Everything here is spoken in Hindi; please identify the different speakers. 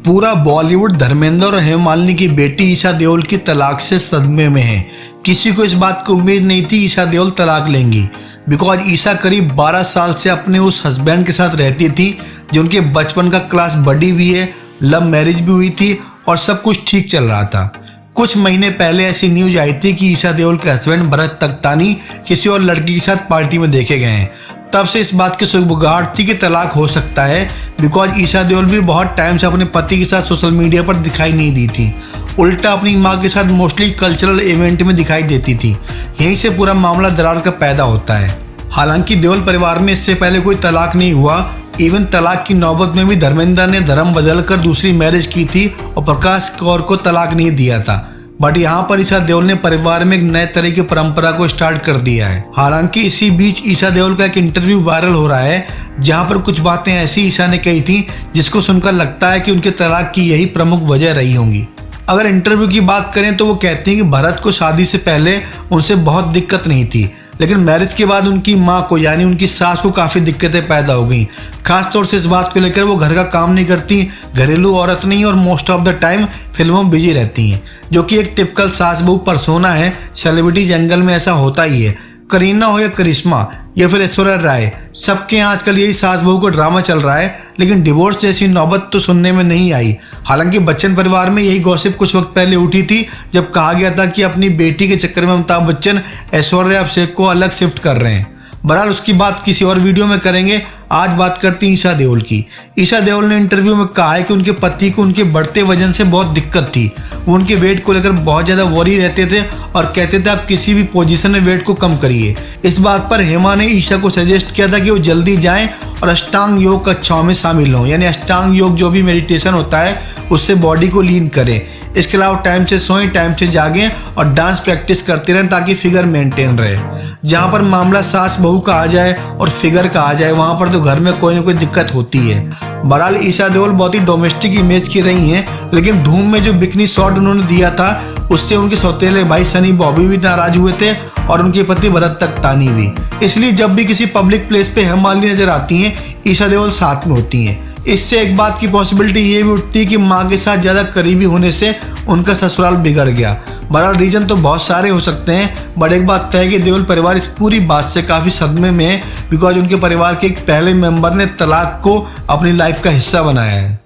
Speaker 1: पूरा बॉलीवुड धर्मेंद्र और हेमा मालिनी की बेटी ईशा देओल की तलाक से सदमे में है। किसी को इस बात की उम्मीद नहीं थी ईशा देओल तलाक लेंगी, बिकॉज ईशा करीब 12 साल से अपने उस हस्बैंड के साथ रहती थी जो उनके बचपन का क्लास बडी भी है, लव मैरिज भी हुई थी और सब कुछ ठीक चल रहा था। कुछ महीने पहले ऐसी न्यूज आई थी कि ईशा देओल के हस्बैंड भरत तख्तानी किसी और लड़की के साथ पार्टी में देखे गए हैं। तब से इस बात की सुगबुगाहट थी कि तलाक हो सकता है, बिकॉज ईशा देओल भी बहुत टाइम से अपने पति के साथ सोशल मीडिया पर दिखाई नहीं दी थी, उल्टा अपनी माँ के साथ मोस्टली कल्चरल इवेंट में दिखाई देती थी। यहीं से पूरा मामला दरार का पैदा होता है। हालांकि देओल परिवार में इससे पहले कोई तलाक नहीं हुआ। इवन तलाक की नौबत में भी धर्मेंद्र ने धर्म बदलकर दूसरी मैरिज की थी और प्रकाश कौर को तलाक नहीं दिया था। बट यहाँ पर ईशा देओल ने परिवार में एक नए तरह की परंपरा को स्टार्ट कर दिया है। हालांकि इसी बीच ईशा देओल का एक इंटरव्यू वायरल हो रहा है जहाँ पर कुछ बातें ऐसी ईशा ने कही थी जिसको सुनकर लगता है कि उनके तलाक की यही प्रमुख वजह रही होंगी। अगर इंटरव्यू की बात करें तो वो कहती हैं कि भरत को शादी से पहले उनसे बहुत दिक्कत नहीं थी, लेकिन मैरिज के बाद उनकी माँ को यानी उनकी सास को काफ़ी दिक्कतें पैदा हो गई। खास तौर से इस बात को लेकर वो घर का काम नहीं करती, घरेलू औरत नहीं और मोस्ट ऑफ द टाइम फिल्मों में बिजी रहती हैं, जो कि एक टिपिकल सास बहू पर्सोना है। सेलिब्रिटी जंगल में ऐसा होता ही है। करीना हो या करिश्मा या फिर ऐश्वर्या राय, सबके यहाँ आजकल यही सास बहू का ड्रामा चल रहा है, लेकिन डिवोर्स जैसी नौबत तो सुनने में नहीं आई। हालांकि बच्चन परिवार में यही गॉसिप कुछ वक्त पहले उठी थी जब कहा गया था कि अपनी बेटी के चक्कर में अमिताभ बच्चन ऐश्वर्या अभिषेक को अलग शिफ्ट कर रहे हैं। बहरहाल उसकी बात किसी और वीडियो में करेंगे। आज बात करती हैं ईशा देओल की। ईशा देओल ने इंटरव्यू में कहा है कि उनके पति को उनके बढ़ते वजन से बहुत दिक्कत थी। वो उनके वेट को लेकर बहुत ज़्यादा वरी रहते थे और कहते थे आप किसी भी पोजीशन में वेट को कम करिए। इस बात पर हेमा ने ईशा को सजेस्ट किया था कि वो जल्दी जाएं और अष्टांग योग कक्षाओं में शामिल हों, यानी अष्टांग योग जो भी मेडिटेशन होता है उससे बॉडी को लीन करें। इसके अलावा टाइम से सोएं, टाइम से जागें और डांस प्रैक्टिस करते रहें ताकि फिगर मेंटेन रहे। जहाँ पर मामला सास बहू का आ जाए और फिगर का आ जाए, वहाँ पर तो घर में कोई ना कोई दिक्कत होती है। बहरहाल ईशा देओल बहुत ही डोमेस्टिक इमेज की रही हैं, लेकिन धूम में जो बिकनी शॉट उन्होंने दिया था उससे उनके सौतेले भाई सनी बॉबी भी नाराज हुए थे और उनके पति भरत तख्तानी भी। इसलिए जब भी किसी पब्लिक प्लेस पे हेमा मालिनी नजर आती हैं, ईशा देओल साथ में होती हैं। इससे एक बात की पॉसिबिलिटी ये भी उठती है कि माँ के साथ ज़्यादा करीबी होने से उनका ससुराल बिगड़ गया। बहरहाल रीजन तो बहुत सारे हो सकते हैं, बट एक बात तय है कि देओल परिवार इस पूरी बात से काफ़ी सदमे में है, बिकॉज उनके परिवार के एक पहले मेंबर ने तलाक को अपनी लाइफ का हिस्सा बनाया है।